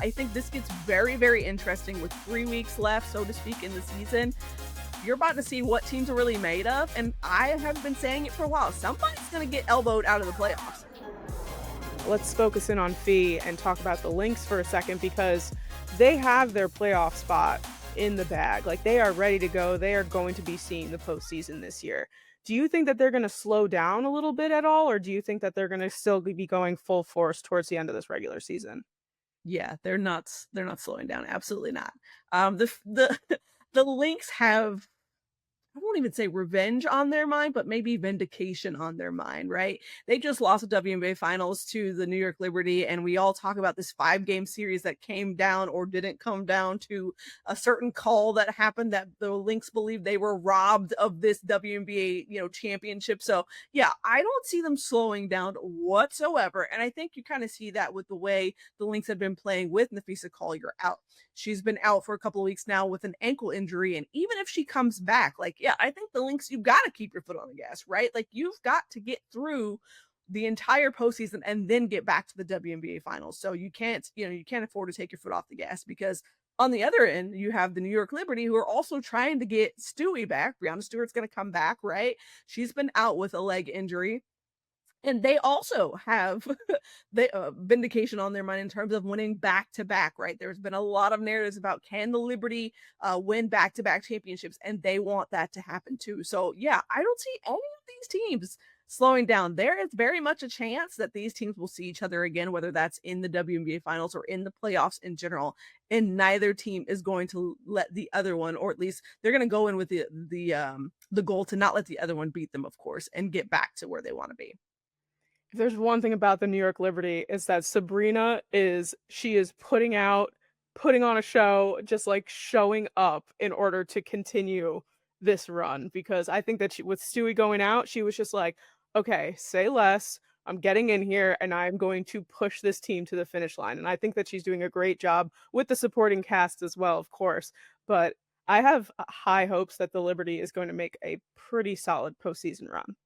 I think this gets very, very interesting with 3 weeks left, so to speak, in the season. You're about to see what teams are really made of, and I have been saying it for a while. Somebody's gonna get elbowed out of the playoffs. Let's focus in on Fee and talk about the Lynx for a second because they have their playoff spot in the bag. Like they are ready to go. They are going to be seeing the postseason this year. Do you think that they're going to slow down a little bit at all, or do you think that they're going to still be going full force towards the end of this regular season? Yeah, they're not slowing down, absolutely not. The the Lynx have I won't even say revenge on their mind, but maybe vindication on their mind, right? They just lost the WNBA finals to the New York Liberty, and we all talk about this 5 game series that came down or didn't come down to a certain call that happened that the Lynx believe they were robbed of this WNBA, championship. So yeah, I don't see them slowing down whatsoever. And I think you kind of see that with the way the Lynx had been playing with Nafisa Collier out. She's been out for a couple of weeks now with an ankle injury. And even if she comes back, like, yeah, I think the Lynx, you've got to keep your foot on the gas, right? Like, you've got to get through the entire postseason and then get back to the WNBA finals. So you can't afford to take your foot off the gas because on the other end, you have the New York Liberty who are also trying to get Stewie back. Brianna Stewart's going to come back, right? She's been out with a leg injury. And they also have the vindication on their mind in terms of winning back to back, right? There's been a lot of narratives about can the Liberty win back to back championships, and they want that to happen too. So, yeah, I don't see any of these teams slowing down. There is very much a chance that these teams will see each other again, whether that's in the WNBA finals or in the playoffs in general. And neither team is going to let the other one, or at least they're going to go in with the goal to not let the other one beat them, of course, and get back to where they want to be. If there's one thing about the New York Liberty is that Sabrina is she is putting on a show, just like showing up in order to continue this run because I think that with Stewie going out, she was just like, "Okay, say less. I'm getting in here and I'm going to push this team to the finish line." And I think that she's doing a great job with the supporting cast as well, of course. But I have high hopes that the Liberty is going to make a pretty solid postseason run.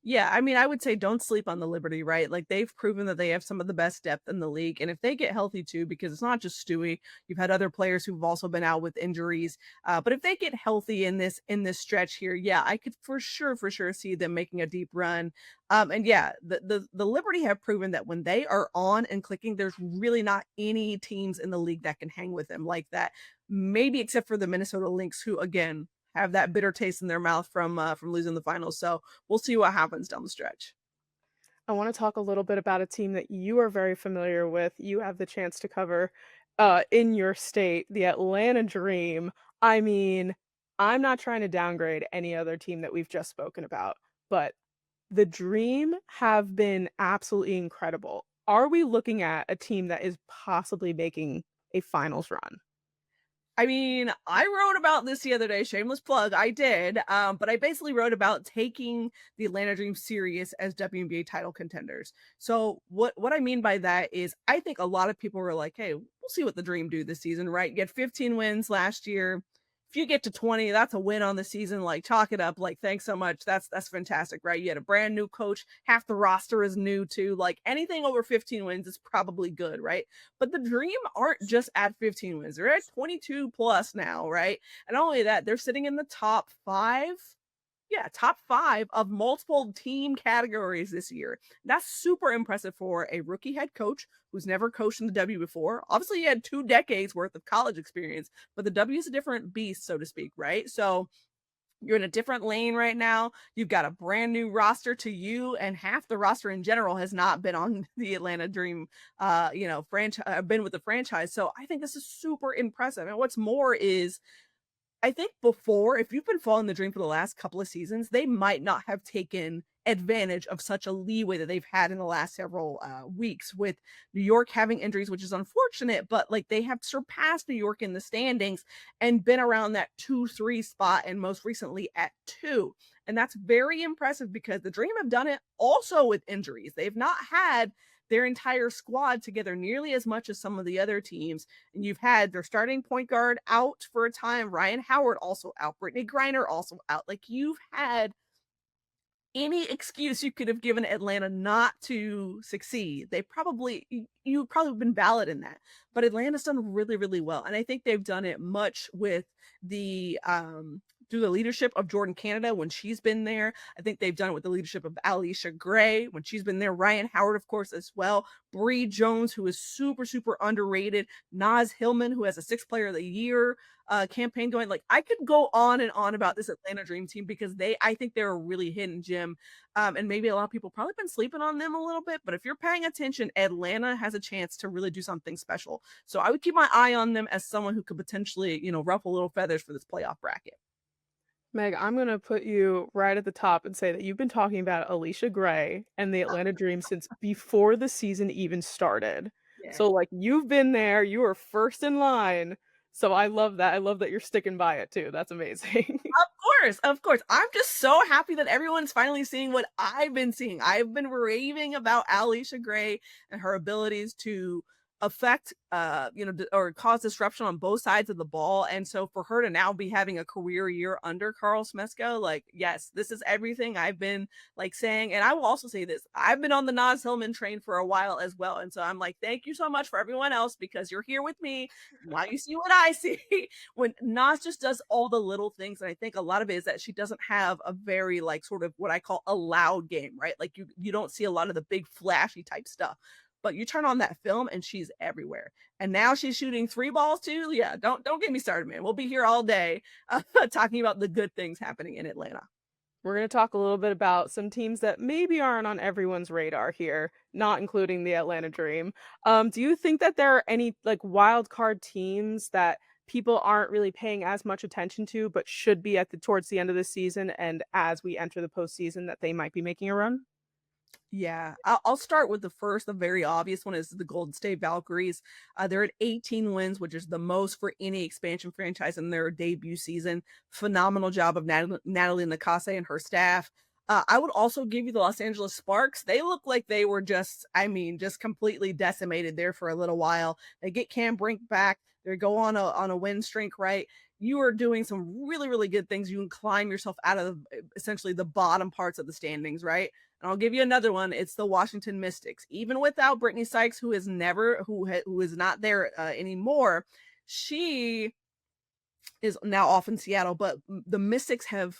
Yeah, I mean, I would say don't sleep on the Liberty, right? Like they've proven that they have some of the best depth in the league. And if they get healthy too, because it's not just Stewie, you've had other players who've also been out with injuries. But if they get healthy in this stretch here, yeah, I could for sure see them making a deep run. And yeah, the Liberty have proven that when they are on and clicking, there's really not any teams in the league that can hang with them like that. Maybe except for the Minnesota Lynx, who again have that bitter taste in their mouth from losing the finals. So we'll see what happens down the stretch. I want to talk a little bit about a team that you are very familiar with. You have the chance to cover in your state, the Atlanta Dream. I mean, I'm not trying to downgrade any other team that we've just spoken about, but the Dream have been absolutely incredible. Are we looking at a team that is possibly making a finals run? I mean, I wrote about this the other day, shameless plug, I did. But I basically wrote about taking the Atlanta Dream serious as WNBA title contenders. So what I mean by that is I think a lot of people were like, hey, we'll see what the Dream do this season, right? You get 15 wins last year. If you get to 20, that's a win on the season. Like, chalk it up. Like, thanks so much. That's fantastic, right? You had a brand new coach. Half the roster is new too. Like, anything over 15 wins is probably good, right? But the Dream aren't just at 15 wins. They're at 22 plus now, right? And not only that, they're sitting in the top 5. Yeah, top 5 of multiple team categories this year. That's super impressive for a rookie head coach who's never coached in the W before. Obviously, he had 2 decades worth of college experience, but the W is a different beast, so to speak, right? So you're in a different lane right now. You've got a brand new roster to you, and half the roster in general has not been on the Atlanta Dream, franchise, been with the franchise. So I think this is super impressive. And what's more is I think before, if you've been following the Dream for the last couple of seasons, they might not have taken advantage of such a leeway that they've had in the last several weeks with New York having injuries, which is unfortunate, but like they have surpassed New York in the standings and been around that 2-3 spot and most recently at 2. And that's very impressive because the Dream have done it also with injuries. They've not had their entire squad together nearly as much as some of the other teams. And you've had their starting point guard out for a time, Ryan Howard also out, Brittany Griner also out. Like you've had any excuse you could have given Atlanta not to succeed, they probably you've probably been valid in that. But Atlanta's done really, really well, and I think they've done it much with the through the leadership of Jordan Canada when she's been there. I think they've done it with the leadership of Alicia Gray when she's been there. Ryan Howard, of course, as well. Bree Jones, who is super, super underrated. Naz Hillman, who has a Sixth Player of the Year campaign going. Like I could go on and on about this Atlanta Dream Team because I think they're a really hidden gem. And maybe a lot of people probably been sleeping on them a little bit, but if you're paying attention, Atlanta has a chance to really do something special. So I would keep my eye on them as someone who could potentially, ruffle little feathers for this playoff bracket. Meg, I'm gonna put you right at the top and say that you've been talking about Alicia Gray and the Atlanta Dream since before the season even started. Yeah. So like you've been there, you were first in line. So I love that. I love that you're sticking by it too. That's amazing. Of course, of course. I'm just so happy that everyone's finally seeing what I've been seeing. I've been raving about Alicia Gray and her abilities to affect, or cause disruption on both sides of the ball. And so for her to now be having a career year under Carl Smesko, like, yes, this is everything I've been like saying. And I will also say this: I've been on the Naz Hillman train for a while as well. And so I'm like, thank you so much for everyone else because you're here with me. Now you see what I see. When Nas just does all the little things, and I think a lot of it is that she doesn't have a very like sort of what I call a loud game, right? Like you don't see a lot of the big flashy type stuff. But you turn on that film and she's everywhere. And now she's shooting three balls too. Yeah, don't get me started, man. We'll be here all day talking about the good things happening in Atlanta. We're going to talk a little bit about some teams that maybe aren't on everyone's radar here, not including the Atlanta Dream. Do you think that there are any like wild card teams that people aren't really paying as much attention to, but should be at the towards the end of the season and as we enter the postseason that they might be making a run? Yeah, I'll start with the very obvious one is the Golden State Valkyries. They're at 18 wins, which is the most for any expansion franchise in their debut season. Phenomenal job of Natalie Nakase and her staff. I would also give you the Los Angeles Sparks. They look like they were just completely decimated there for a little while. They get Cam Brink back. They go on a win streak, right? You are doing some really, really good things. You can climb yourself out of essentially the bottom parts of the standings, right? And I'll give you another one. It's the Washington Mystics. Even without Brittany Sykes, who is not there anymore, she is now off in Seattle. But the Mystics have.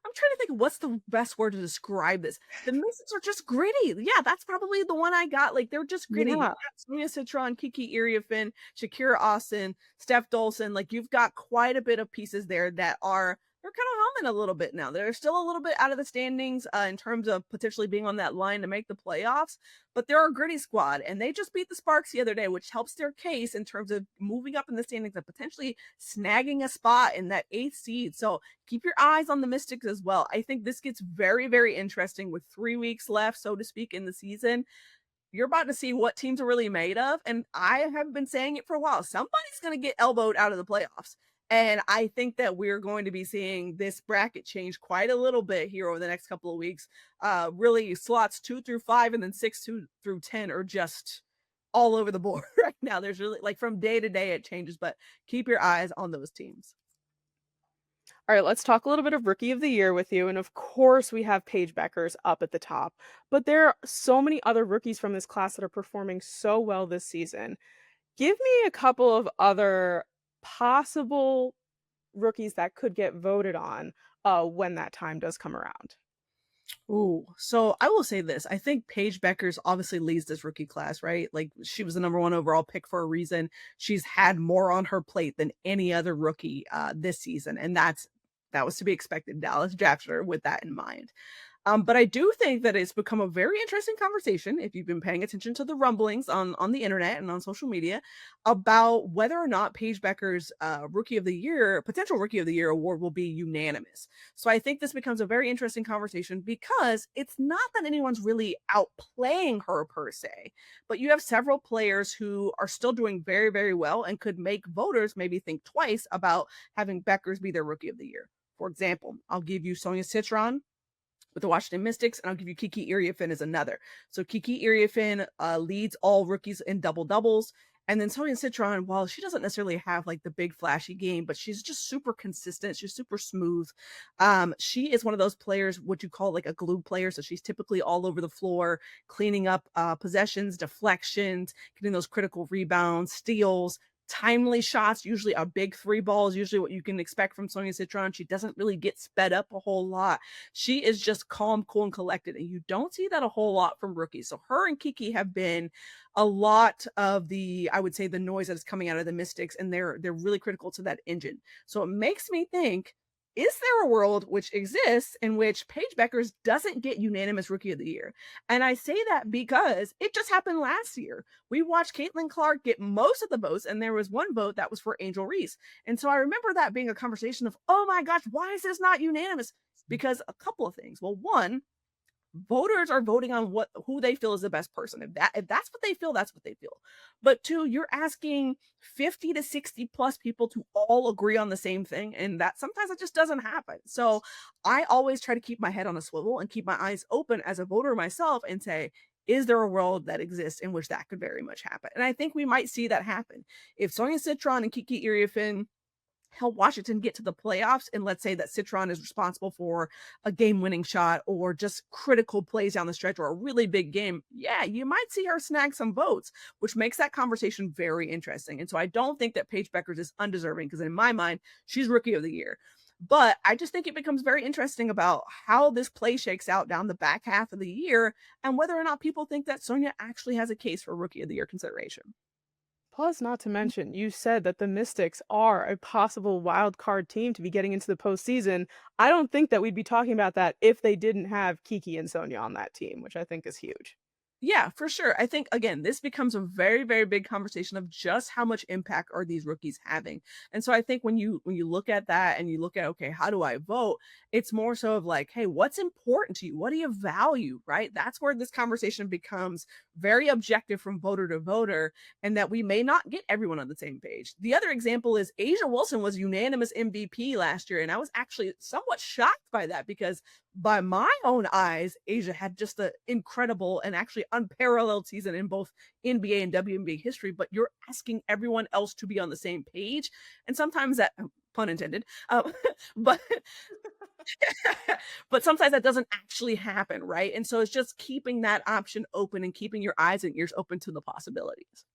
I'm trying to think of what's the best word to describe this. The Mystics are just gritty. Yeah, that's probably the one I got. Like they're just gritty. Yeah. Sonia Citron, Kiki Iriafin, Shakira Austin, Steph Dolson. Like you've got quite a bit of pieces there that are they're kind of humming a little bit now. They're still a little bit out of the standings in terms of potentially being on that line to make the playoffs, but they're a gritty squad, and they just beat the Sparks the other day, which helps their case in terms of moving up in the standings and potentially snagging a spot in that 8th seed. So keep your eyes on the Mystics as well. I think this gets very, very interesting with 3 weeks left, so to speak, in the season. You're about to see what teams are really made of. And I have been saying it for a while. Somebody's going to get elbowed out of the playoffs. And I think that we're going to be seeing this bracket change quite a little bit here over the next couple of weeks. Really, slots 2 through 5 and then 6 through 10 are just all over the board right now. There's really like from day to day it changes, but keep your eyes on those teams. All right, let's talk a little bit of Rookie of the Year with you. And of course, we have Paige Beckers up at the top. But there are so many other rookies from this class that are performing so well this season. Give me a couple of other possible rookies that could get voted on when that time does come around. Ooh, so I will say this. I think Paige Beckers obviously leads this rookie class, right? Like she was the number 1 overall pick for a reason. She's had more on her plate than any other rookie this season, and that was to be expected. Dallas drafted her with that in mind. But I do think that it's become a very interesting conversation, if you've been paying attention to the rumblings on the internet and on social media, about whether or not Paige Becker's potential Rookie of the Year award will be unanimous. So I think this becomes a very interesting conversation because it's not that anyone's really outplaying her per se, but you have several players who are still doing very, very well and could make voters maybe think twice about having Beckers be their Rookie of the Year. For example, I'll give you Sonia Citron with the Washington Mystics, and I'll give you Kiki Iriafin as another. So Kiki Iriafin leads all rookies in double doubles, And then Sonia Citron, while she doesn't necessarily have like the big flashy game, but she's just super consistent. She's super smooth. She is one of those players, what you call like a glue player. So she's typically all over the floor, cleaning up possessions, deflections, getting those critical rebounds, steals, timely shots. Usually a big three ball is usually what you can expect from Sonia Citron. She doesn't really get sped up a whole lot. She is just calm, cool, and collected, and you don't see that a whole lot from rookies. So her and Kiki have been a lot of the, I would say, the noise that is coming out of the Mystics, and they're really critical to that engine. So it makes me think, is there a world which exists in which Paige Beckers doesn't get unanimous Rookie of the Year? And I say that because it just happened last year. We watched Caitlin Clark get most of the votes, and there was one vote that was for Angel Reese. And so I remember that being a conversation of, oh my gosh, why is this not unanimous? Because a couple of things. Well, one, voters are voting on who they feel is the best person. If that's what they feel, that's what they feel. But two, you're asking 50 to 60 plus people to all agree on the same thing, and that sometimes it just doesn't happen. So I always try to keep my head on a swivel and keep my eyes open as a voter myself and say, is there a world that exists in which that could very much happen? And I think we might see that happen. If Sonia Citron and Kiki Iriefin help Washington get to the playoffs, and let's say that Citron is responsible for a game-winning shot or just critical plays down the stretch or a really big game, yeah, you might see her snag some votes, which makes that conversation very interesting. And so I don't think that Paige Beckers is undeserving, because in my mind, she's Rookie of the Year. But I just think it becomes very interesting about how this play shakes out down the back half of the year and whether or not people think that Sonia actually has a case for Rookie of the Year consideration. Plus, not to mention, you said that the Mystics are a possible wild card team to be getting into the postseason. I don't think that we'd be talking about that if they didn't have Kiki and Sonia on that team, which I think is huge. Yeah, for sure. I think again, this becomes a very, very big conversation of just how much impact are these rookies having. And so I think when you look at that and you look at, okay, how do I vote? It's more so of like, hey, what's important to you? What do you value? Right? That's where this conversation becomes very objective from voter to voter, and that we may not get everyone on the same page. The other example is Asia Wilson was unanimous MVP last year, and I was actually somewhat shocked by that because by my own eyes, Asia had just an incredible and actually unparalleled season in both NBA and WNBA history. But you're asking everyone else to be on the same page, and sometimes that, pun intended, but but sometimes that doesn't actually happen, right? And so it's just keeping that option open and keeping your eyes and ears open to the possibilities.